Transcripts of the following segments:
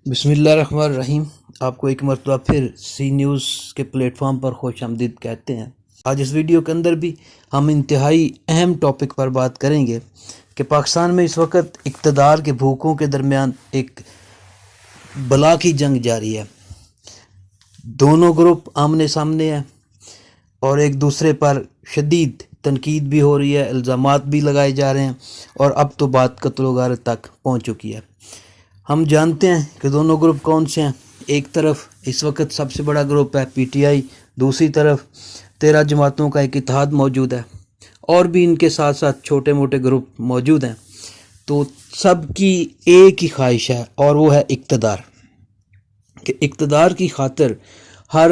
بسم اللہ الرحمن الرحیم۔ آپ کو ایک مرتبہ پھر سی نیوز کے پلیٹ فارم پر خوش آمدید کہتے ہیں۔ آج اس ویڈیو کے اندر بھی ہم انتہائی اہم ٹاپک پر بات کریں گے کہ پاکستان میں اس وقت اقتدار کے بھوکوں کے درمیان ایک بلا کی جنگ جاری ہے۔ دونوں گروپ آمنے سامنے ہیں اور ایک دوسرے پر شدید تنقید بھی ہو رہی ہے، الزامات بھی لگائے جا رہے ہیں اور اب تو بات قتل و غارت تک پہنچ چکی ہے۔ ہم جانتے ہیں کہ دونوں گروپ کون سے ہیں۔ ایک طرف اس وقت سب سے بڑا گروپ ہے پی ٹی آئی، دوسری طرف 13 جماعتوں کا ایک اتحاد موجود ہے اور بھی ان کے ساتھ ساتھ چھوٹے موٹے گروپ موجود ہیں۔ تو سب کی ایک ہی خواہش ہے اور وہ ہے اقتدار، کہ اقتدار کی خاطر ہر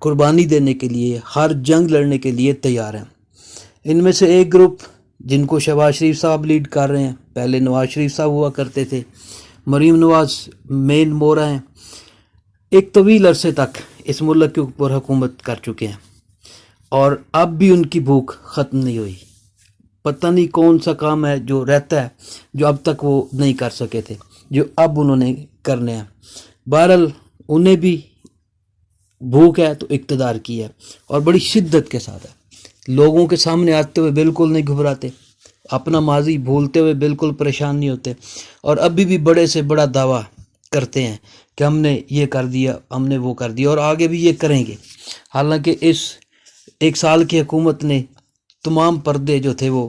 قربانی دینے کے لیے، ہر جنگ لڑنے کے لیے تیار ہیں۔ ان میں سے ایک گروپ جن کو شہباز شریف صاحب لیڈ کر رہے ہیں، پہلے نواز شریف صاحب ہوا کرتے تھے، مریم نواز مین مورا ہیں، ایک طویل عرصے تک اس ملک کے اوپر حکومت کر چکے ہیں اور اب بھی ان کی بھوک ختم نہیں ہوئی۔ پتہ نہیں کون سا کام ہے جو رہتا ہے جو اب تک وہ نہیں کر سکے تھے، جو اب انہوں نے کرنے ہیں۔ بہرحال انہیں بھی بھوک ہے تو اقتدار کی ہے اور بڑی شدت کے ساتھ ہے۔ لوگوں کے سامنے آتے ہوئے بالکل نہیں گھبراتے، اپنا ماضی بھولتے ہوئے بالکل پریشان نہیں ہوتے اور ابھی بھی بڑے سے بڑا دعویٰ کرتے ہیں کہ ہم نے یہ کر دیا، ہم نے وہ کر دیا اور آگے بھی یہ کریں گے۔ حالانکہ اس ایک سال کی حکومت نے تمام پردے جو تھے وہ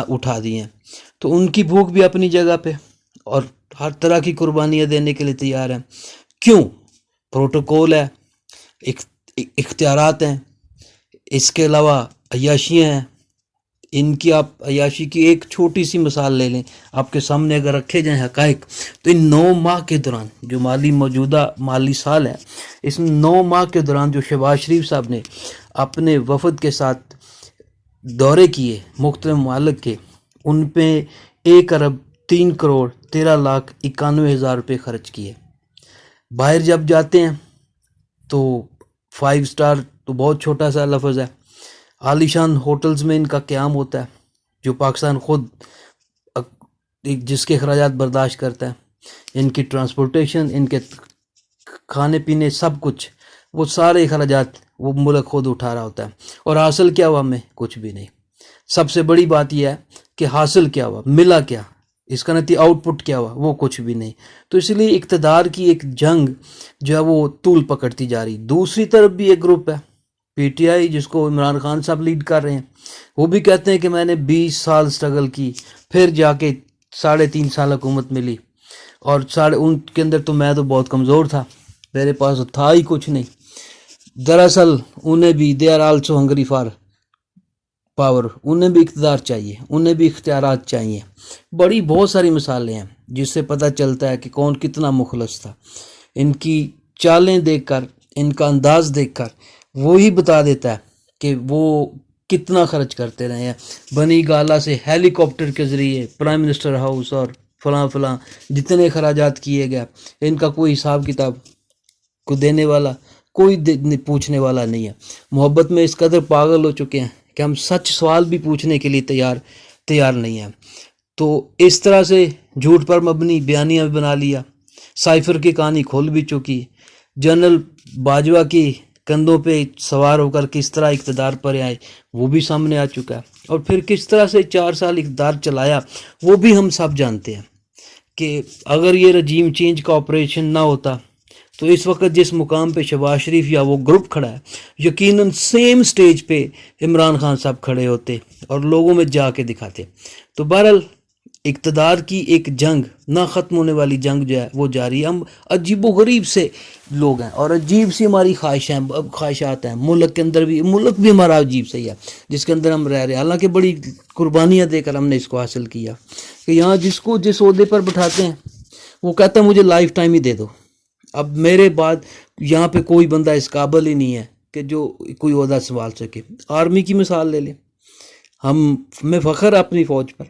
اٹھا دیے ہیں۔ تو ان کی بھوک بھی اپنی جگہ پہ اور ہر طرح کی قربانیاں دینے کے لیے تیار ہیں۔ کیوں؟ پروٹوکول ہے، اختیارات ہیں، اس کے علاوہ عیاشیاں ہیں۔ ان کی آپ عیاشی کی ایک چھوٹی سی مثال لے لیں، آپ کے سامنے اگر رکھے جائیں حقائق، تو ان 9 ماہ کے دوران جو موجودہ مالی سال ہے، اس 9 ماہ کے دوران جو شہباز شریف صاحب نے اپنے وفد کے ساتھ دورے کیے مختلف ممالک کے، ان پہ 1 ارب 3 کروڑ 13 لاکھ 91 ہزار روپے خرچ کیے۔ باہر جب جاتے ہیں تو 5 سٹار تو بہت چھوٹا سا لفظ ہے، عالیشان ہوٹلز میں ان کا قیام ہوتا ہے جو پاکستان خود جس کے اخراجات برداشت کرتا ہے۔ ان کی ٹرانسپورٹیشن، ان کے کھانے پینے، سب کچھ، وہ سارے اخراجات وہ ملک خود اٹھا رہا ہوتا ہے اور حاصل کیا ہوا؟ ہمیں کچھ بھی نہیں۔ سب سے بڑی بات یہ ہے کہ حاصل کیا ہوا، ملا کیا، اس کا نتیجہ آؤٹ پٹ کیا ہوا، وہ کچھ بھی نہیں۔ تو اس لیے اقتدار کی ایک جنگ جو ہے وہ طول پکڑتی جا رہی۔ دوسری طرف بھی ایک گروپ ہے پی ٹی آئی جس کو عمران خان صاحب لیڈ کر رہے ہیں، وہ بھی کہتے ہیں کہ میں نے 20 سال سٹرگل کی، پھر جا کے 3.5 سال حکومت ملی اور ان کے اندر تو میں تو بہت کمزور تھا، میرے پاس تھا ہی کچھ نہیں۔ دراصل انہیں بھی they are also hungry for power, انہیں بھی اقتدار چاہیے، انہیں بھی اختیارات چاہیے۔ بہت ساری مثالیں ہیں جس سے پتہ چلتا ہے کہ کون کتنا مخلص تھا۔ ان کی چالیں دیکھ کر، ان کا انداز دیکھ کر وہی بتا دیتا ہے کہ وہ کتنا خرچ کرتے رہے ہیں۔ بنی گالا سے ہیلی کاپٹر کے ذریعے پرائم منسٹر ہاؤس اور فلاں جتنے اخراجات کیے گئے، ان کا کوئی حساب کتاب کو دینے والا، کوئی پوچھنے والا نہیں ہے۔ محبت میں اس قدر پاگل ہو چکے ہیں کہ ہم سچ سوال بھی پوچھنے کے لیے تیار نہیں ہیں۔ تو اس طرح سے جھوٹ پر مبنی بیانیہ بھی بنا لیا، سائفر کی کہانی کھول بھی چکی، جنرل باجوہ کی کندھوں پہ سوار ہو کر کس طرح اقتدار پر آئے وہ بھی سامنے آ چکا ہے، اور پھر کس طرح سے 4 سال اقتدار چلایا وہ بھی ہم سب جانتے ہیں۔ کہ اگر یہ رجیم چینج کا آپریشن نہ ہوتا تو اس وقت جس مقام پہ شہباز شریف یا وہ گروپ کھڑا ہے، یقیناً سیم سٹیج پہ عمران خان صاحب کھڑے ہوتے اور لوگوں میں جا کے دکھاتے۔ تو بہرحال اقتدار کی ایک جنگ، نہ ختم ہونے والی جنگ جو ہے وہ جاری ہے۔ ہم عجیب و غریب سے لوگ ہیں اور عجیب سی ہماری خواہشات ہیں۔ ملک کے اندر بھی، ملک بھی ہمارا عجیب سے ہی ہے جس کے اندر ہم رہ رہے ہیں، حالانکہ بڑی قربانیاں دے کر ہم نے اس کو حاصل کیا۔ کہ یہاں جس کو جس عہدے پر بٹھاتے ہیں وہ کہتا ہے مجھے لائف ٹائم ہی دے دو، اب میرے بعد یہاں پہ کوئی بندہ اس قابل ہی نہیں ہے کہ جو کوئی عہدہ سنبھال سکے۔ آرمی کی مثال لے لیں، ہمیں فخر ہے اپنی فوج پر،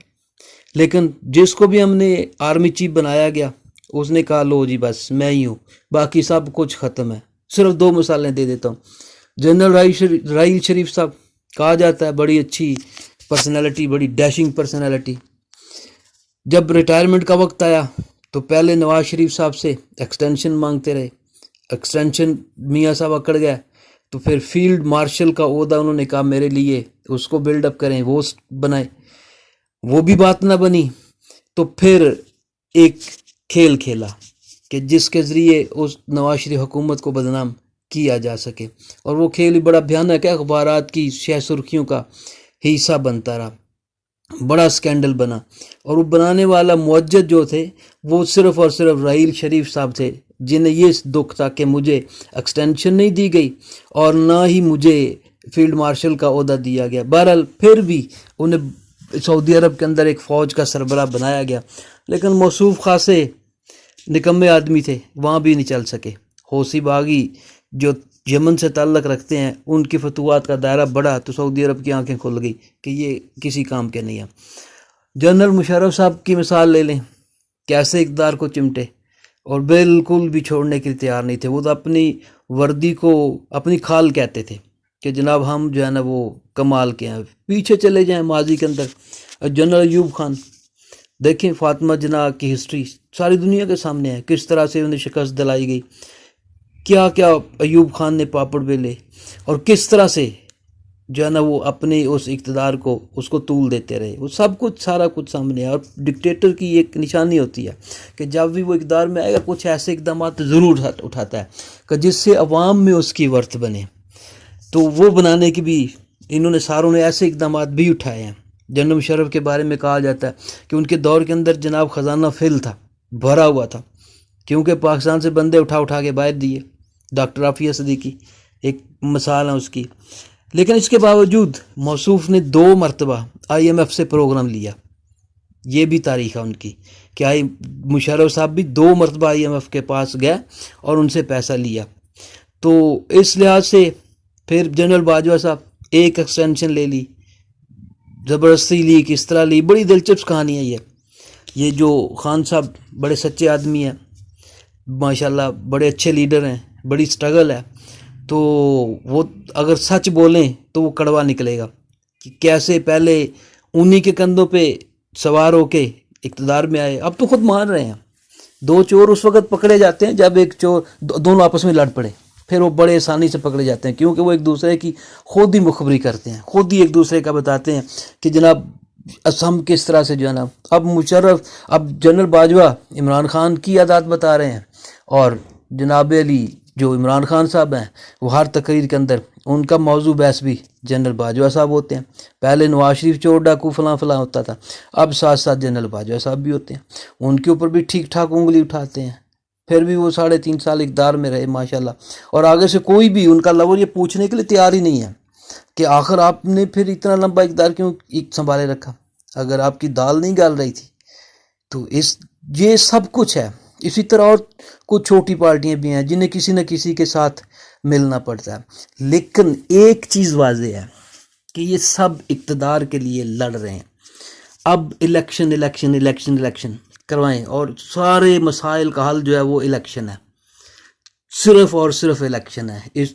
لیکن جس کو بھی ہم نے آرمی چیف بنایا گیا اس نے کہا لو جی بس میں ہی ہوں، باقی سب کچھ ختم ہے۔ صرف 2 مثالیں دے دیتا ہوں۔ جنرل راحیل شریف صاحب، کہا جاتا ہے بڑی اچھی پرسنالٹی، بڑی ڈیشنگ پرسنالٹی، جب ریٹائرمنٹ کا وقت آیا تو پہلے نواز شریف صاحب سے ایکسٹینشن مانگتے رہے، ایکسٹینشن میاں صاحب اکڑ گئے، تو پھر فیلڈ مارشل کا عہدہ انہوں نے کہا میرے لیے، اس کو بلڈ اپ کریں، وہ بنائے، وہ بھی بات نہ بنی، تو پھر ایک کھیل کھیلا کہ جس کے ذریعے اس نواز شریف حکومت کو بدنام کیا جا سکے، اور وہ کھیل بھی بڑا بھیانک ہے، اخبارات کی شہ سرخیوں کا حصہ بنتا رہا، بڑا سکینڈل بنا، اور وہ بنانے والا معجد جو تھے وہ صرف اور صرف راحیل شریف صاحب تھے، جنہیں یہ دکھ تھا کہ مجھے ایکسٹینشن نہیں دی گئی اور نہ ہی مجھے فیلڈ مارشل کا عہدہ دیا گیا۔ بہرحال پھر بھی انہیں سعودی عرب کے اندر ایک فوج کا سربراہ بنایا گیا، لیکن موصوف خاصے نکمے آدمی تھے، وہاں بھی نہیں چل سکے۔ حوثی باغی جو یمن سے تعلق رکھتے ہیں، ان کی فتوحات کا دائرہ بڑھا تو سعودی عرب کی آنکھیں کھل گئی کہ یہ کسی کام کے نہیں ہیں۔ جنرل مشرف صاحب کی مثال لے لیں، کیسے اقتدار کو چمٹے اور بالکل بھی چھوڑنے کے لیے تیار نہیں تھے۔ وہ تو اپنی وردی کو اپنی کھال کہتے تھے کہ جناب ہم جو ہے نا وہ کمال کے ہیں۔ پیچھے چلے جائیں ماضی کے اندر، جنرل ایوب خان دیکھیں، فاطمہ جناح کی ہسٹری ساری دنیا کے سامنے ہے، کس طرح سے انہیں شکست دلائی گئی، کیا کیا ایوب خان نے پاپڑ بیلے، اور کس طرح سے جو ہے نا وہ اپنے اس اقتدار کو اس کو طول دیتے رہے۔ وہ سب کچھ سارا کچھ سامنے ہے، اور ڈکٹیٹر کی ایک نشانی ہوتی ہے کہ جب بھی وہ اقتدار میں آئے گا کچھ ایسے اقدامات ضرور اٹھاتا ہے کہ جس سے عوام میں اس کی ورث بنے، تو وہ بنانے کی بھی انہوں نے ساروں نے ایسے اقدامات بھی اٹھائے ہیں۔ جنرل مشرف کے بارے میں کہا جاتا ہے کہ ان کے دور کے اندر جناب خزانہ فل تھا، بھرا ہوا تھا، کیونکہ پاکستان سے بندے اٹھا کے باہر دیے۔ ڈاکٹر عافیہ صدیقی ایک مثال ہے اس کی، لیکن اس کے باوجود موصوف نے 2 مرتبہ IMF سے پروگرام لیا، یہ بھی تاریخ ہے ان کی کہ مشرف صاحب بھی 2 مرتبہ IMF کے پاس گئے اور ان سے پیسہ لیا۔ تو اس لحاظ سے پھر جنرل باجوہ صاحب ایک ایکسٹینشن لے لی، زبردستی لی، کس طرح لی، بڑی دلچسپ کہانی ہے یہ جو خان صاحب بڑے سچے آدمی ہیں، ماشاءاللہ بڑے اچھے لیڈر ہیں، بڑی سٹرگل ہے، تو وہ اگر سچ بولیں تو وہ کڑوا نکلے گا کہ کیسے پہلے انہی کے کندھوں پہ سوار ہو کے اقتدار میں آئے۔ اب تو خود مان رہے ہیں، 2 چور اس وقت پکڑے جاتے ہیں جب ایک چور دونوں آپس میں لڑ پڑے، پھر وہ بڑے آسانی سے پکڑے جاتے ہیں، کیونکہ وہ ایک دوسرے کی خود ہی مخبری کرتے ہیں، خود ہی ایک دوسرے کا بتاتے ہیں کہ جناب ہم کس طرح سے جو ہے نا۔ اب جنرل باجوہ عمران خان کی عادات بتا رہے ہیں، اور جناب علی جو عمران خان صاحب ہیں وہ ہر تقریر کے اندر ان کا موضوع بحث بھی جنرل باجوہ صاحب ہوتے ہیں۔ پہلے نواز شریف چور ڈاکو فلاں فلاں ہوتا تھا، اب ساتھ ساتھ جنرل باجوہ صاحب بھی ہوتے ہیں، ان کے اوپر بھی ٹھیک ٹھاک انگلی اٹھاتے ہیں، پھر بھی وہ 3.5 سال اقتدار میں رہے ماشاءاللہ۔ اور آگے سے کوئی بھی ان کا لور یہ پوچھنے کے لیے تیار ہی نہیں ہے کہ آخر آپ نے پھر اتنا لمبا اقتدار کیوں سنبھالے رکھا، اگر آپ کی دال نہیں گال رہی تھی۔ تو یہ سب کچھ ہے۔ اسی طرح اور کچھ چھوٹی پارٹیاں بھی ہیں جنہیں کسی نہ کسی کے ساتھ ملنا پڑتا ہے، لیکن ایک چیز واضح ہے کہ یہ سب اقتدار کے لیے لڑ رہے ہیں۔ اب الیکشن کروائیں، اور سارے مسائل کا حل جو ہے وہ الیکشن ہے، صرف اور صرف الیکشن ہے۔ اس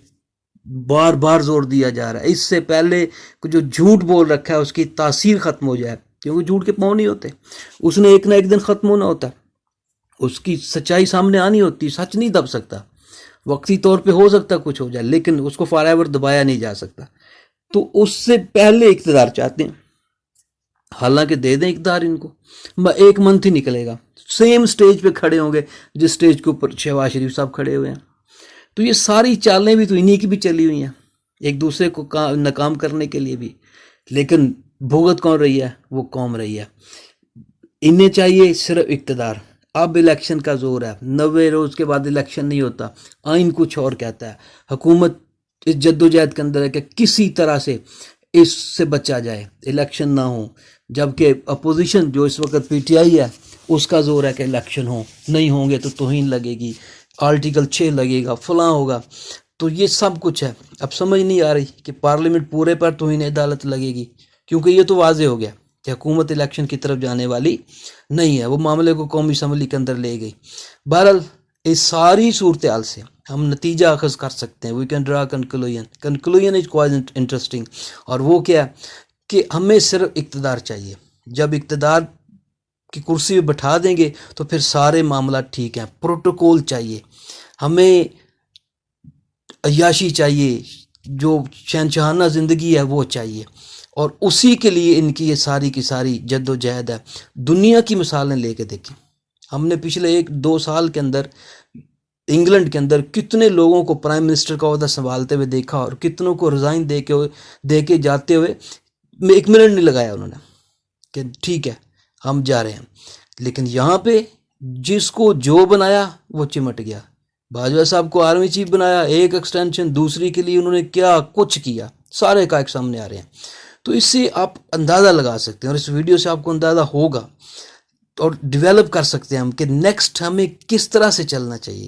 بار بار زور دیا جا رہا ہے، اس سے پہلے جو جھوٹ بول رکھا ہے اس کی تاثیر ختم ہو جائے، کیونکہ جھوٹ کے پاؤں نہیں ہوتے، اس نے ایک نہ ایک دن ختم ہونا ہوتا، اس کی سچائی سامنے آنی ہوتی، سچ نہیں دب سکتا، وقتی طور پہ ہو سکتا کچھ ہو جائے، لیکن اس کو فار ایور دبایا نہیں جا سکتا۔ تو اس سے پہلے اقتدار چاہتے ہیں، حالانکہ دے دیں اقتدار ان کو، 1 منتھ ہی نکلے گا، سیم سٹیج پہ کھڑے ہوں گے جس سٹیج کے اوپر شہباز شریف صاحب کھڑے ہوئے ہیں۔ تو یہ ساری چالیں بھی تو انہی کی بھی چلی ہوئی ہیں، ایک دوسرے کو ناکام کرنے کے لیے بھی، لیکن بھگت کون رہی ہے؟ وہ قوم رہی ہے۔ انہیں چاہیے صرف اقتدار۔ اب الیکشن کا زور ہے، 90 روز کے بعد الیکشن نہیں ہوتا، آئین کچھ اور کہتا ہے۔ حکومت اس جدوجہد کے اندر ہے کہ کسی طرح سے اس سے بچا جائے، الیکشن نہ ہو، جبکہ اپوزیشن جو اس وقت PTI ہے اس کا زور ہے کہ الیکشن ہو، نہیں ہوں گے تو توہین لگے گی، آرٹیکل 6 لگے گا، فلاں ہوگا۔ تو یہ سب کچھ ہے۔ اب سمجھ نہیں آ رہی کہ پارلیمنٹ پورے پر توہین عدالت لگے گی، کیونکہ یہ تو واضح ہو گیا کہ حکومت الیکشن کی طرف جانے والی نہیں ہے، وہ معاملے کو قومی اسمبلی کے اندر لے گئی۔ بہرحال اس ساری صورتحال سے ہم نتیجہ اخذ کر سکتے ہیں، we can draw conclusion is quite interesting, اور وہ کیا ہے کہ ہمیں صرف اقتدار چاہیے۔ جب اقتدار کی کرسی پہ بٹھا دیں گے تو پھر سارے معاملات ٹھیک ہیں. پروٹوکول چاہیے ہمیں، عیاشی چاہیے، جو شہنشاہانہ زندگی ہے وہ چاہیے، اور اسی کے لیے ان کی یہ ساری کی ساری جد و جہد ہے. دنیا کی مثالیں لے کے دیکھیں، ہم نے پچھلے 1-2 سال کے اندر انگلینڈ کے اندر کتنے لوگوں کو پرائم منسٹر کا عہدہ سنبھالتے ہوئے دیکھا، اور کتنوں کو ریزائن دے کے جاتے ہوئے 1 منٹ نہیں لگایا انہوں نے کہ ٹھیک ہے ہم جا رہے ہیں. لیکن یہاں پہ جس کو جو بنایا وہ چمٹ گیا. باجوہ صاحب کو آرمی چیف بنایا، ایک ایکسٹینشن دوسری کے لیے انہوں نے کیا کچھ کیا، سارے کا ایک سامنے آ رہے ہیں. تو اس سے آپ اندازہ لگا سکتے ہیں، اور اس ویڈیو سے آپ کو اندازہ ہوگا اور ڈیولپ کر سکتے ہیں ہم کہ نیکسٹ ہمیں کس طرح سے چلنا چاہیے.